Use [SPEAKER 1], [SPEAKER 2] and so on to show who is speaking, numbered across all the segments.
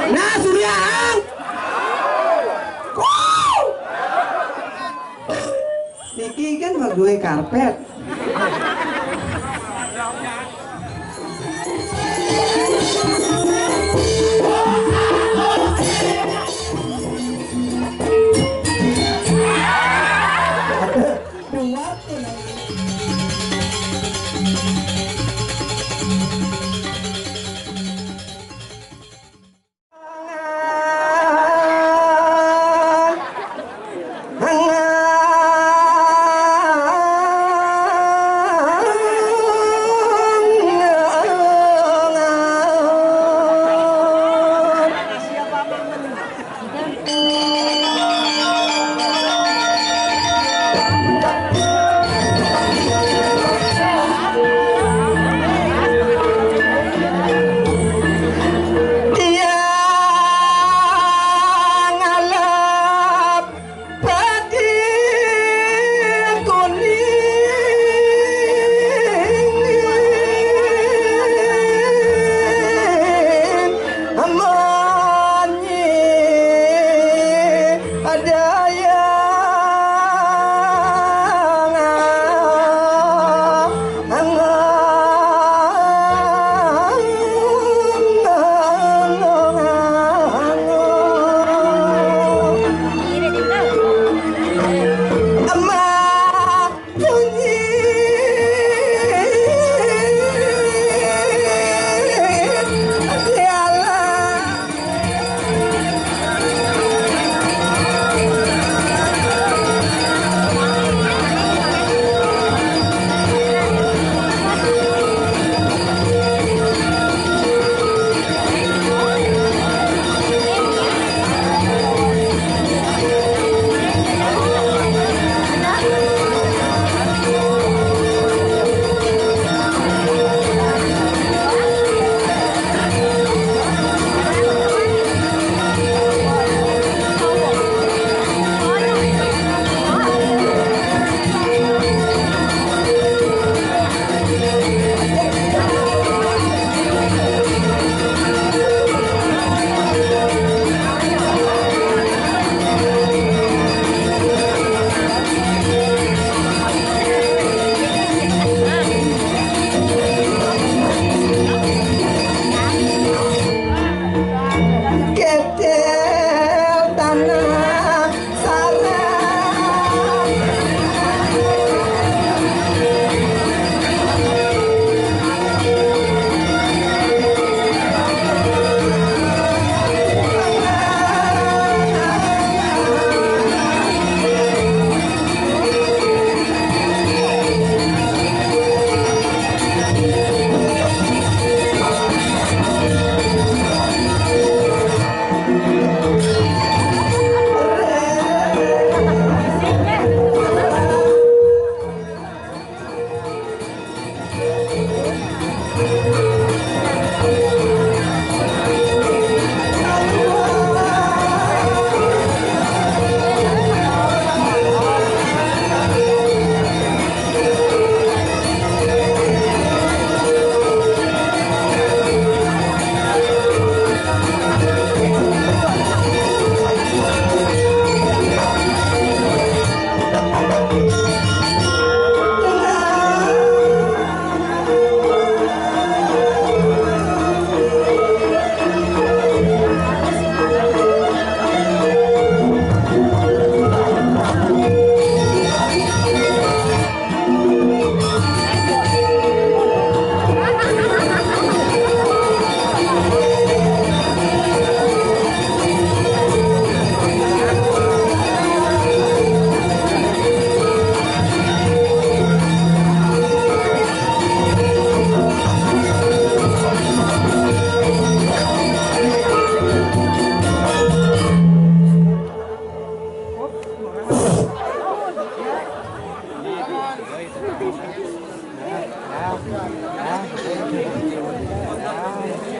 [SPEAKER 1] Nah sudah. Niki kan mah gue karpet.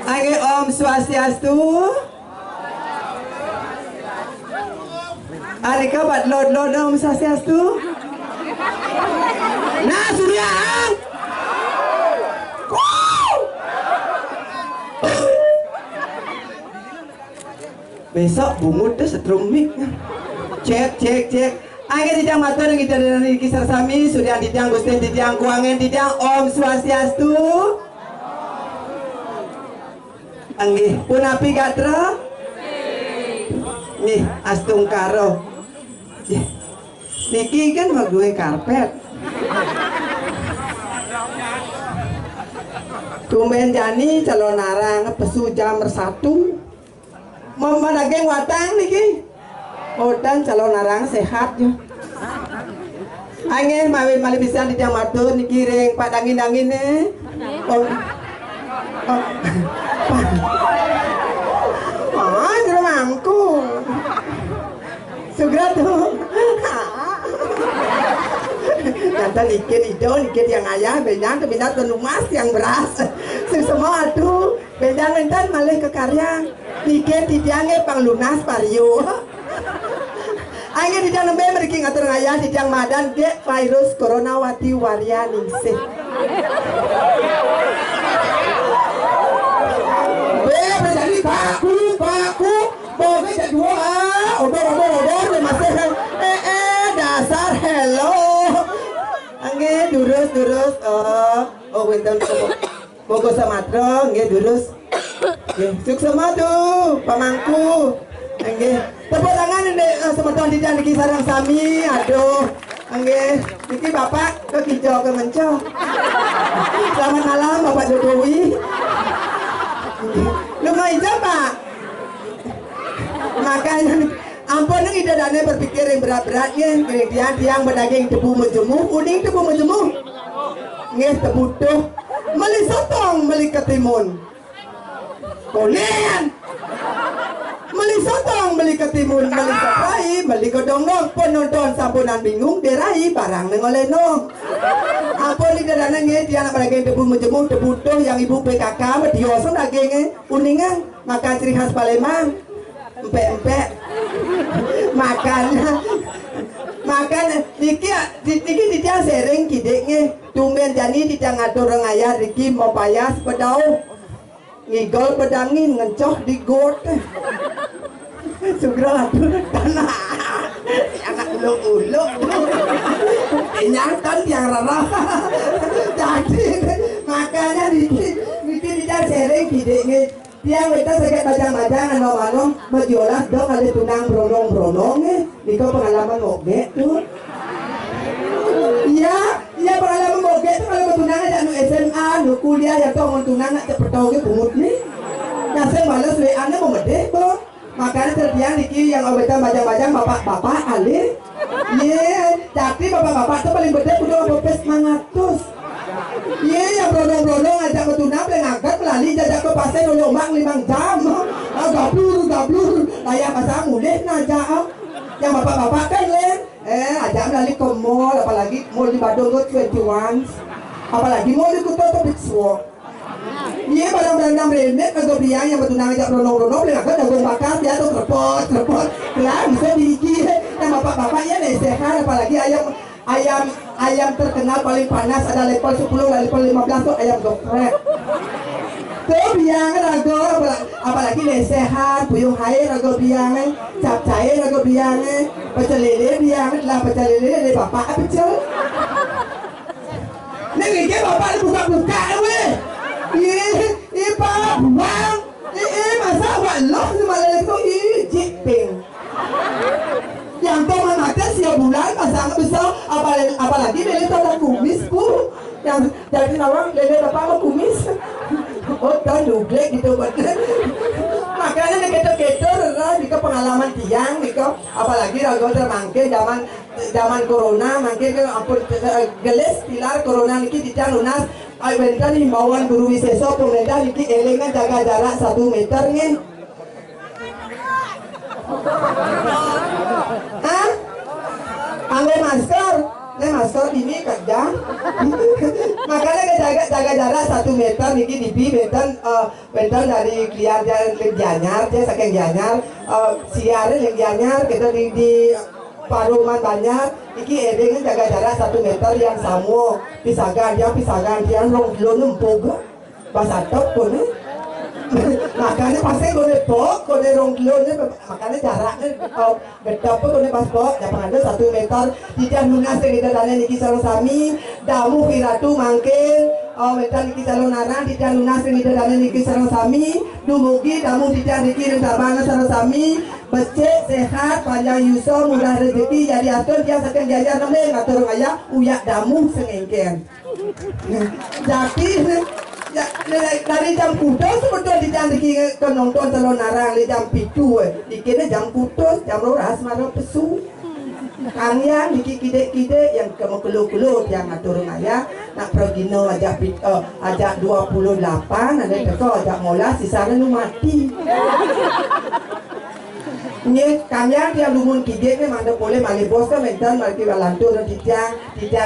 [SPEAKER 1] Angge Om Swastiastu. Ari kabat lod Om Swastiastu. Nah sudah. Besok bungut tuh setrum mic. Cek. Angin didang matur kita dari kisar sami sudah didang Gusti didang kuangen didang Om Swastiastu. Anggih punapi gatra? Nih astung karo. Niki kan mau gue karpet. Tumben jani calon narang pesu jam 1. Mau daging watang niki. Odan calon narang sehat yo. Angin mali bisa di jam matur niki ring pak dangin ne. Mangku. Sugra tuh. Nanti nikit yang ayah benyang penumas yang beras. Semua aduh benyang malih ke karya. Nikit didiange pang lunas pario. Angin di dalam mereka ngatur ngayah di dalam madan ke virus corona wati waria ningsih. Berjadi baku, boleh jadi dua, odor, masih dasar hello. Angin durus, winter Bogo Samatro, angin durus. Suk sama tuh, pamangku. Angge, tepuk tangan semeton di jalan sarang sami. Aduh, angge, niki bapak ke kijau ke menco. Selamat malam Bapak Jokowi. Lumayan hijau Pak. Makanya ampun nih ide dana berpikir yang berat-beratnya. Tiang berdaging tebu menjemuh, uning tebu menjemuh. Nge tebu tuh, meli sotong, meli ketimun. Konen. Meli sotong, meli ketimun, meli sapai, meli godong-dong, penonton sampunan bingung, derai barang nengoleno. Apa ni dana nge dia nak daging tebu menjemur tebu tuh yang ibu PKK berdioso dagingnya uningan makan ciri khas Palembang, empek makan niki dia sering kideknya tumben jani dia ngatur ngayah Riki mau payas pedau ngigol pedangin ngencoh di got. Sugra tanah anak uluk nyangkan yang rara. Jadi makanya Riki dia sering kideknya dia kita sakit bajang-bajang ano-ano majolas dong ada tunang bronong niko pengalaman ngoge tuh. Iya pengalaman ngoge tuh kalau tunang ada nu SMA nu kuliah ya tuh tunang nak cepetauge bungut nih. Ngasih balas WA-nya mau gede kok. Makanya terdiang Niki yang obetan bajang-bajang bapak-bapak alir. Tapi bapak-bapak tuh paling gede udah bopes 500. Yang brodong-brodong ajak ke tunang ngangkat melalui jajak ke pasir oleh umak 5 jam. Gablur layak pasang mulih najak. Yang bapak-bapak kan len ajak melalui ke mall, apalagi mall di Badung tuh 21, apalagi mall di Kuto tuh Big Sword. Barang-barang remet kagak biang yang betunang ajak brodong-brodong ngangkat dagang bakar dia tuh repot lah bisa diiki. Yang bapak-bapaknya sehat, apalagi ayam terkenal paling panas ada level 10 level 15 tuh ayam geprek. Tuh biang rago apalagi lesehan puyung hai rago biang capcay rago biang pecel lele biang lah pecel lele bapak pecel. Nih bapak buka weh. Pak buang. Masa walok si malah itu jiping. Yang tuh mata siap bulan pasang besar apalagi lele ada kumis pun yang jadi nawang lele bapak mau kumis tahu dublek gitu bener. Makanya nih ketor di pengalaman tiang nih apalagi rago termangke zaman corona mangke ampun geles pilar corona niki tiang lunas bentar himbauan guru wiseso pemerintah niki elengan jaga jarak 1 meter nih. Angge masker ini kerja. Makanya jaga jarak 1 meter niki dipi bentar dari kliar gianyar dia saking gianyar siaran yang gianyar kita di paruman banyak iki edeng jaga jarak 1 meter yang samu pisagan dia rong lo nempog bahasa top pun Makanya pasti kone pok, kone rongklone, makanya jaraknya beda pun kone pas pok, jangan ada 1 meter. Tidak lunas yang kita dana niki sareng sami, damu kiratu mangkin, medan niki calon narang, tidak lunas yang kita dana niki sareng sami, dumugi damu tidak niki rentabana sareng sami, becek sehat, panjang yuso, murah rezeki, jadi atur dia sekan jajar nembe ngatur ngaya, uyak damu sengengken. Jadi dari jam kudos sebetulnya di jam diki nonton calon narang di jam pitu dikira jam kudos jam roras marah pesu kang yang diki kide yang kamu kelu yang ngatur ngaya nak progino ajak 28 ada teko ajak mola sisanya nu mati. Ini kanya dia lumun kide ni manda boleh mali bos kan mental mari balantur dan tidak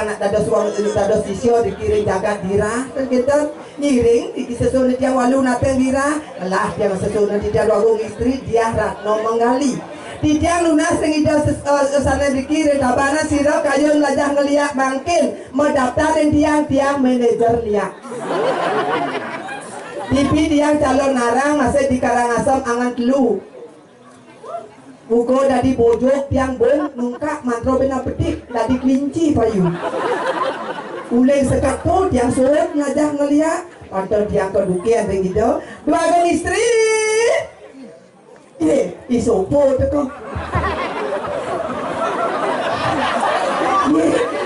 [SPEAKER 1] nak ada suang ada sisio dikirim jaga dira kan kita ngiring di sesuatu dia walu nateng dira lah dia sesuatu dia warung istri dia ratno menggali tidak lunas sengida sana dikirim tabana sirap kayon lajah ngeliak bangkin mendaftarin tiang manajer liak TV dia calon narang masih di Karangasem angan telu buko dari bojok tiang bong nungkak mantro bena petik dari kelinci payu uleng sekat tu tiang surat ngajak ngeliat pantel tiang kedukian begitu dua istri isopo teko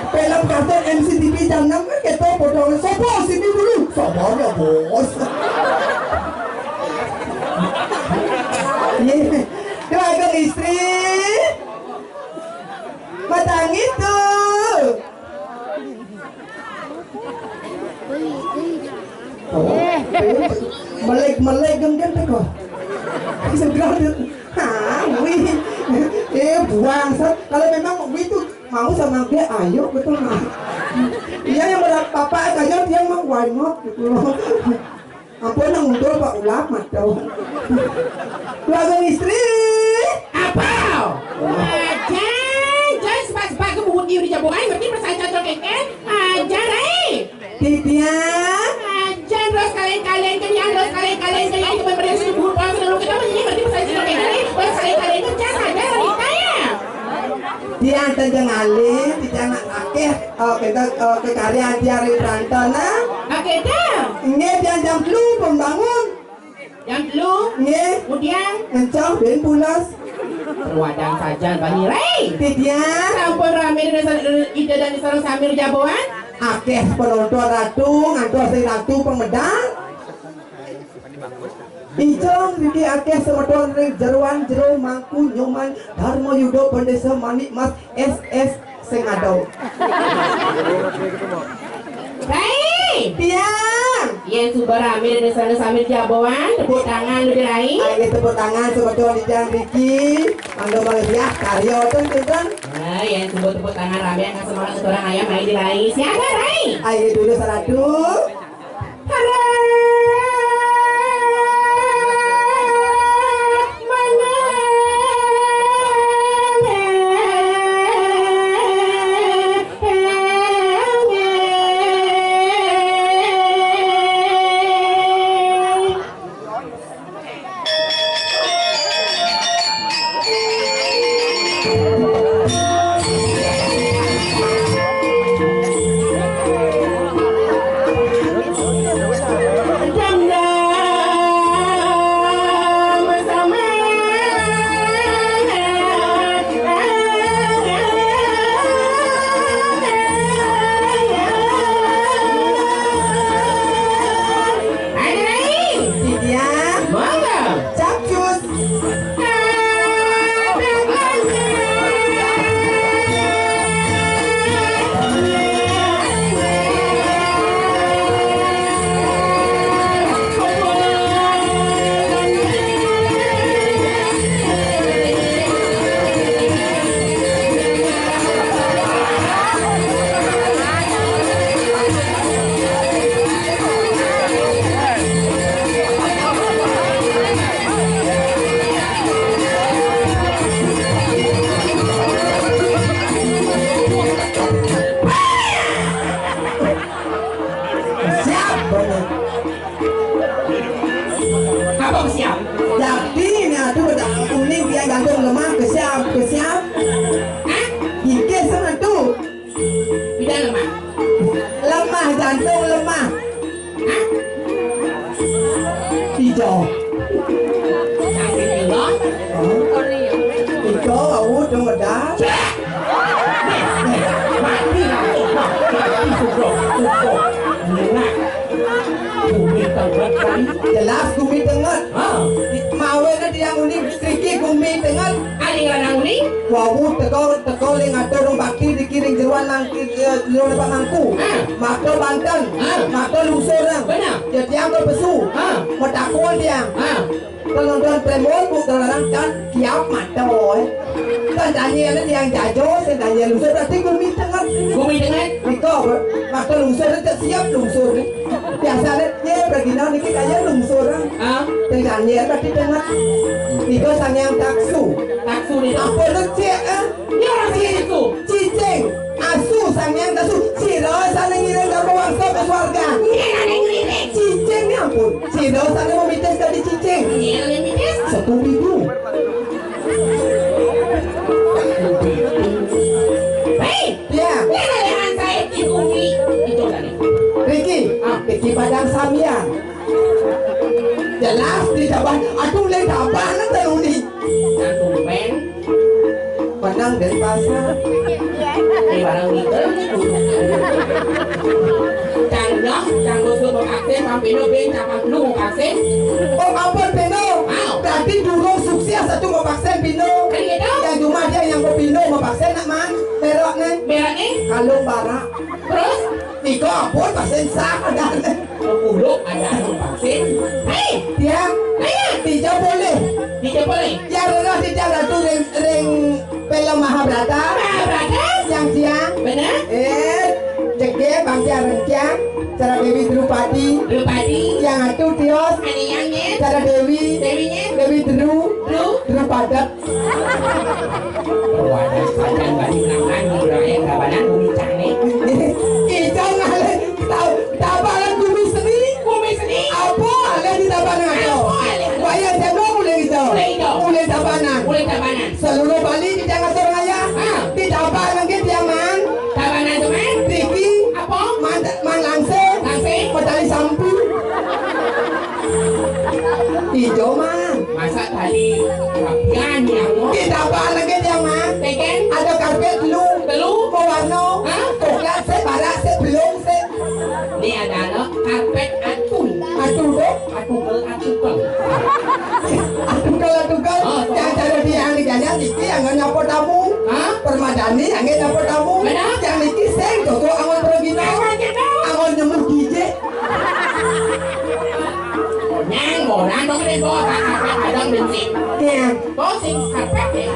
[SPEAKER 1] film kartun MCTV jam 6 kan kita potongan sopo sini dulu soponya bos dua istri matang itu melek genggen teko segera buang kalau memang itu mau sama dia ayo betul nah iya yang berat papa kayak dia mau why not gitu loh ampun nang mundur pak ulama tau keluarga istri apa aja jangan sepak-sepak kebun di jabungan berarti perasaan cocok keken aja rai titia aja terus kalian kenyang terus kalian kenyang cuma berdiri subuh pulang selalu kita menyanyi berarti perasaan cocok keken terus kalian kerja saja Rita ya dia tengah ngalih tidak nak akeh kita kekarian dia Rita nah akeh dah ini dia jam dulu pembangun jam dulu ini kemudian kencang ben pulas wadang saja bani rei dia sampun rame ide dan sareng samir jaboan akeh penonton ratu ngantos ratu pemedang Ijong Ridi akeh semedon ring jeruan jero mangku nyoman Dharma Yudo Pendesa Manik Mas SS Sengado. Baik, tiang. Yen subar rame dari sana sambil jaboan, tepuk tangan lebih lain. Ayo tepuk tangan semedon Ijang Riki. Ando melihat karyo kan. Nah, yen tepuk tangan rame kan semangat seorang ayam main di lain. Siapa lain? Ayo dulu salatu. Halo. Wawu teko ling atur rong bakti dikiring jeruan nang jeruan Pak Mangku. Maka Banten, maka Lungsur nang. Jadi yang berpesu. Metakun dia. Kalau don premon bu dalam kan kiap matoy. Kan Daniel itu yang jajo, saya Daniel Lungsur berarti gumi tengah. Gumi tengah. Niko, maka Lungsur itu siap Lungsur. Biasanya dia bergina nih kayak Lungsur. Dan Daniel berarti tengah. Niko sang yang taksu. Taksu ni apa lu cek ya itu cicing asu sang yang taksu ciro sana ngirim ke bangsa ke surga cicing ni ampun ciro sana mau mites tadi cicing 1.000 hei ya lehan saya kikumi itu tadi Ricky Padang Samyan jelas di Jawa aduh leh dapat nanti uni Padang dari pasar barang itu Cang bosok mau aksen Pino ben capang lu mau aksen oh ampun Pino berarti dulu sukses satu mau aksen Pino yang cuma dia yang mau Pino mau aksen nak man meroknya kalung barak terus Niko ampun aksen sah ada buluk ada vaksin hei dia tidak boleh ya roh tidak ratu ring film Mahabharata yang siang benar jege bangsa rencang cara Dewi Drupadi yang atu Tios cara Dewi Drupadat wadah saja bagi menangkan budaya kabanan bumi cane itu ngale tabaran bumi seni apa ale di tabanan waya jago mulai tabanan seluruh Bali di jangan Surabaya di tabanan ke Tiaman tabanan tu man Riki apa man langsung petali sampu hijau man masa tali kapian yang di tabanan ke Tiaman ada karpet telu pewarna coklat se barak se belum se ni adalah karpet atul yang cara dia yang diganya Niki yang nyapot tamu permadani yang nyapot tamu yang Niki seng toto angon pergino angon nyemur gije nyang boran dong ini bawa karpet adang bensin bawa sing karpet ya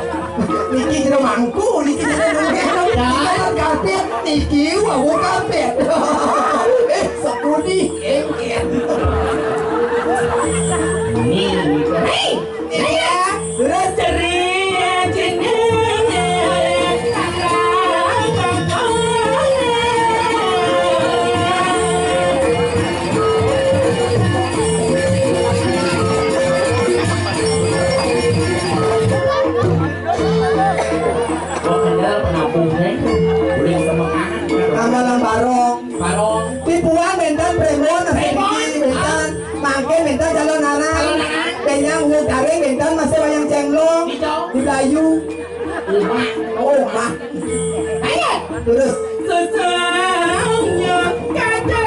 [SPEAKER 1] Niki jero mangku Niki jero karpet Niki wawu karpet sepudi hei terus ceria jenenge Amalan barong tipuan mentan premon mentan mangke mentan calon anak penyang ngutare mentan masih wayang cemlong di Bayu mah ayo terus sesangnya kata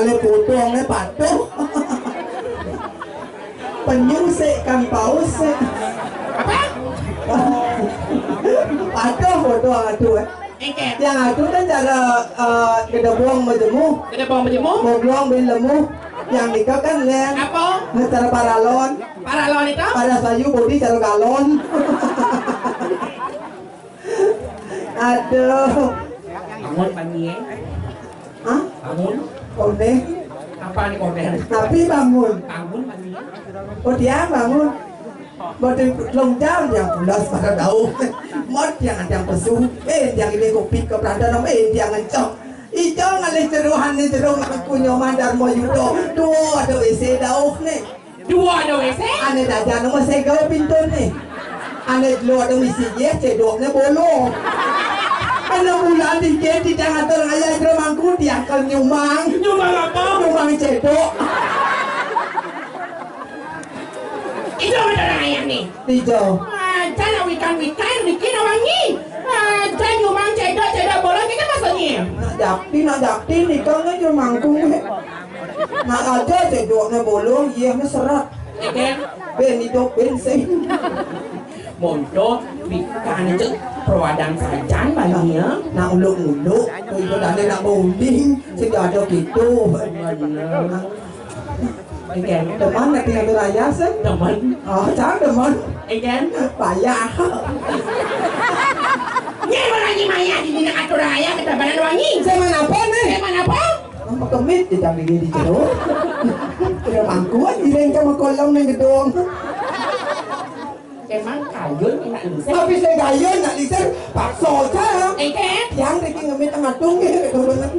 [SPEAKER 1] ale potongnya patuh. Penyu kan paus.
[SPEAKER 2] Apa?
[SPEAKER 1] Patuh foto aduh. Yang aduh kan cara gede buang majemu.
[SPEAKER 2] Gede buang majemu?
[SPEAKER 1] Mau buang bin lemu. Yang nikah kan len.
[SPEAKER 2] Apa?
[SPEAKER 1] Cara paralon.
[SPEAKER 2] Paralon itu?
[SPEAKER 1] Pada sayu bodi cara galon. Aduh.
[SPEAKER 2] Bangun pagi.
[SPEAKER 1] Hah?
[SPEAKER 2] Bangun.
[SPEAKER 1] Kode.
[SPEAKER 2] Apa nih kode?
[SPEAKER 1] Tapi bangun.
[SPEAKER 2] Bangun pagi.
[SPEAKER 1] Oh dia bangun. Bodi longjam yang pulas pada daun. Mod yang ada yang pesu. Yang ini kopi ke beranda. Yang ngencok. Ijo ngalih jeruhan ni jeruh kunyo mandar mo yudo. Dua ada WC dauh ni.
[SPEAKER 2] Dua ada WC?
[SPEAKER 1] Ane dajan nomor segala pintu ni. Ane luar ada WC ye cedok ni bolong. Ane bulan di gate di tengah terang ayah jerumangku diangkal nyumang.
[SPEAKER 2] Nyumang apa?
[SPEAKER 1] Nyumang cedok.
[SPEAKER 2] Itu ada ayah ni.
[SPEAKER 1] Ijo.
[SPEAKER 2] Jangan wikan bikin orang ni. Jangan nyumang cedok bolong kita maksudnya.
[SPEAKER 1] Nak jakti ni kau ni jerumangku. Nak aja cedok ni bolong ye ni serat.
[SPEAKER 2] Oke.
[SPEAKER 1] Ben hidup bensin.
[SPEAKER 2] Mondok bikan itu perwadang sajan banyak.
[SPEAKER 1] Nak uluk-uluk, itu dah nak bowling, sudah ada gitu.
[SPEAKER 2] Again,
[SPEAKER 1] Teman nak tinggal beraya sen?
[SPEAKER 2] teman.
[SPEAKER 1] Oh, jangan teman.
[SPEAKER 2] Again,
[SPEAKER 1] Payah.
[SPEAKER 2] ni wangi maya di sini atur raya ketabanan wangi.
[SPEAKER 1] Saya mana apa ni?
[SPEAKER 2] Zaman apa?
[SPEAKER 1] Apa kemit di dalam di jeruk? Kira mangku, direng sama kolom yang gedung.
[SPEAKER 2] Emang kayun nak lusa.
[SPEAKER 1] Tapi saya gayun nak lisan pakso je.
[SPEAKER 2] Again,
[SPEAKER 1] Yang deki ngemit tengah tung ke kebetulan.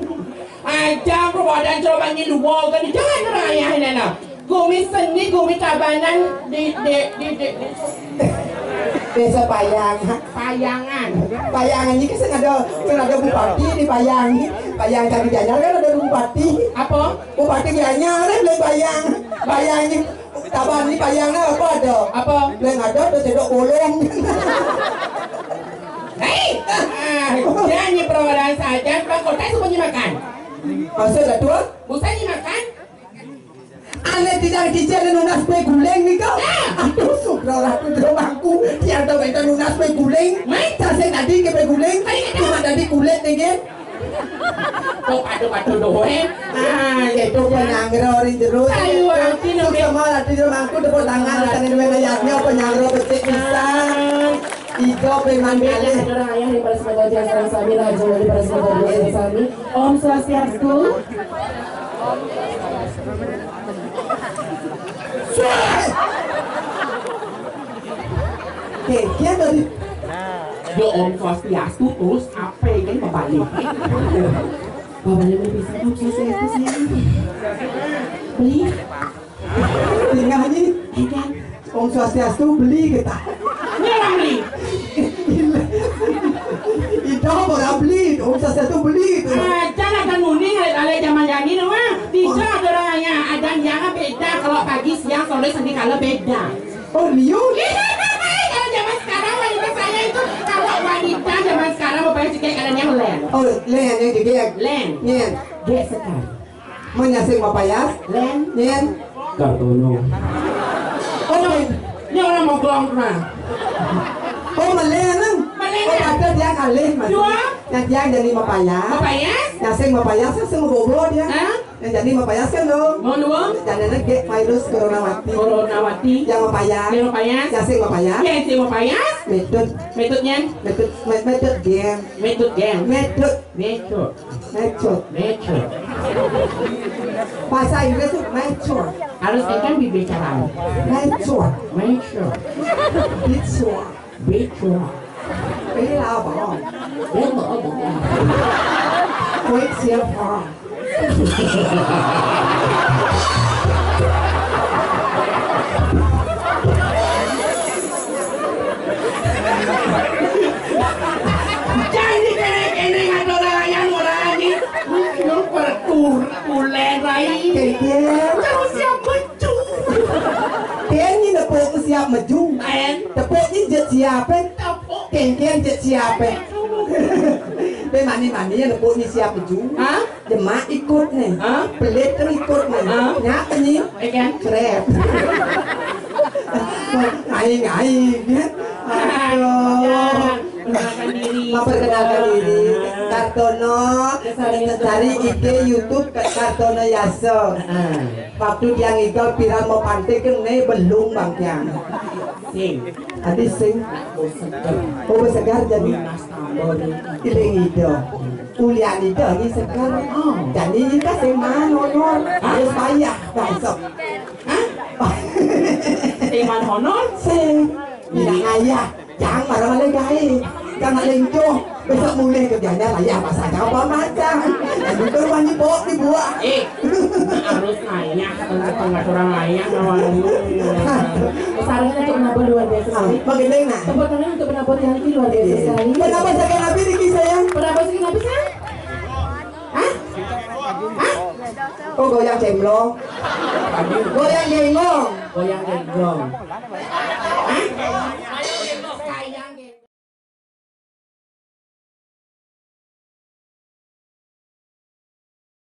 [SPEAKER 2] aja perwadan coba ni luar kan jangan raya ni nak. Gumi seni, gumi tabanan di
[SPEAKER 1] Desa Payang.
[SPEAKER 2] payangan.
[SPEAKER 1] Payangan ini kan ada bupati di Payang. Payang tadi Gianyar kan ada bupati.
[SPEAKER 2] Apa?
[SPEAKER 1] Bupati Gianyar kan boleh Payang. Payang ini taban ni Payangnya apa ada?
[SPEAKER 2] Apa?
[SPEAKER 1] Boleh ada cedok bolong.
[SPEAKER 2] Hei, jangan perwadan saja. Bang kota semuanya makan.
[SPEAKER 1] Maksud dah tua?
[SPEAKER 2] Bukan makan.
[SPEAKER 1] Aneh tidak dijalan nunas pe guleng ni kau. Aduh sukra ratu terumahku. Tiada benda nunas pe guleng. Saya tadi ke pe guleng. Cuma tadi kulit ni ke.
[SPEAKER 2] Kau padu doang.
[SPEAKER 1] Itu penyangro ring jeruk.
[SPEAKER 2] Ayo, hati nak
[SPEAKER 1] Semua ratu terumahku tepuk tangan. Tangan ini melayaknya penyangro petik pisang. Ijo pengen
[SPEAKER 2] Beda
[SPEAKER 1] balik.
[SPEAKER 2] orang ayah daripada sebagai jasa sami raja daripada sebagai jasa sami. Om Swastiastu.
[SPEAKER 1] Kian dari
[SPEAKER 2] Yo Om Swastiastu terus apa kan membalik. Balik beli pisang Om Swastiastu sayang. Beli.
[SPEAKER 1] tinggal ni
[SPEAKER 2] Kan?
[SPEAKER 1] Om Swastiastu beli kita.
[SPEAKER 2] Ni orang beli.
[SPEAKER 1] Itu orang beli, Om Swastiastu beli tu.
[SPEAKER 2] Jangan akan muning oleh zaman jadi nama. Tidak ada orangnya. Ada yang beda kalau pagi siang sore sendiri kalau beda.
[SPEAKER 1] Oh liu.
[SPEAKER 2] Kalau zaman sekarang wanita saya itu kalau wanita zaman sekarang bapaknya juga kadangnya len.
[SPEAKER 1] Oh len yang dikek.
[SPEAKER 2] Len.
[SPEAKER 1] Nyen.
[SPEAKER 2] Gek sekali.
[SPEAKER 1] Menyasing mapayas.
[SPEAKER 2] Len.
[SPEAKER 1] Nyen.
[SPEAKER 2] Kartono.
[SPEAKER 1] Oh
[SPEAKER 2] Ini orang mau gelong kena.
[SPEAKER 1] oh malen.
[SPEAKER 2] Malen.
[SPEAKER 1] Oh ada dia kalih mas.
[SPEAKER 2] Dua.
[SPEAKER 1] Yang dia jadi mapayas.
[SPEAKER 2] Bapaknya?
[SPEAKER 1] Nyasing mapayas semua goblok dia.
[SPEAKER 2] Hah?
[SPEAKER 1] Yang jadi mapayas kan dong.
[SPEAKER 2] Mau dua?
[SPEAKER 1] Jangan gek virus coronawati.
[SPEAKER 2] Coronawati.
[SPEAKER 1] Yang mapayas.
[SPEAKER 2] Yang mapayas.
[SPEAKER 1] Nyasing mapayas.
[SPEAKER 2] Ya, si mapayas.
[SPEAKER 1] Metode
[SPEAKER 2] Metodenya?
[SPEAKER 1] metode game.
[SPEAKER 2] Metode game.
[SPEAKER 1] Metode
[SPEAKER 2] Metode.
[SPEAKER 1] metode.
[SPEAKER 2] Metode.
[SPEAKER 1] Bahasa Inggris itu metode.
[SPEAKER 2] Harus kan bicara.
[SPEAKER 1] Metode.
[SPEAKER 2] Metode.
[SPEAKER 1] Metode.
[SPEAKER 2] Bicara.
[SPEAKER 1] Ini lah apa?
[SPEAKER 2] Dia mau apa?
[SPEAKER 1] Quick siapa?
[SPEAKER 2] Jangan dikene-kene ada orang ini. Lu pertulen rai.
[SPEAKER 1] Kekir.
[SPEAKER 2] Terus siapa cu?
[SPEAKER 1] Ken ni tepuk siap maju.
[SPEAKER 2] En.
[SPEAKER 1] Tepuk ni jet siapa?
[SPEAKER 2] Tepuk.
[SPEAKER 1] Ken jet siapa? Be mani yang tepuk ni siap maju.
[SPEAKER 2] Hah?
[SPEAKER 1] Jemaah ikut nih.
[SPEAKER 2] Hah?
[SPEAKER 1] Pelit kan ikut nih.
[SPEAKER 2] Hah?
[SPEAKER 1] Nyapa nih?
[SPEAKER 2] Ikan.
[SPEAKER 1] Krep. Ngai ya. Aduh.
[SPEAKER 2] Perkenalkan diri.
[SPEAKER 1] Memperkenalkan diri. Kartono cari IG YouTube Kartono Yaso. Waktu dia ngigau pirang mau pantai kan nih belum bang yang.
[SPEAKER 2] Sing.
[SPEAKER 1] Adi sing. Oh segar jadi. Iling itu. Kuliah itu lagi segar. Jadi kita sing honor. Harus bayar besok.
[SPEAKER 2] Teman honor.
[SPEAKER 1] Sing. Tidak ngayah. Jangan marah-marah guys. Jangan lencoh. Besok mulai kerjanya layak masalah apa macam. Itu kan wajib bawa dibuat.
[SPEAKER 2] Harus nanya tengah orang layak lawan sarannya untuk menabur luar biasa sekali.
[SPEAKER 1] Bagaimana?
[SPEAKER 2] Tembakannya untuk menabur yang ini luar biasa sekali.
[SPEAKER 1] Kenapa saya nabi di sayang?
[SPEAKER 2] Penabur sih kenapa sih?
[SPEAKER 1] Hah? Oh goyang cemlong. Goyang genggong.
[SPEAKER 2] Goyang genggong.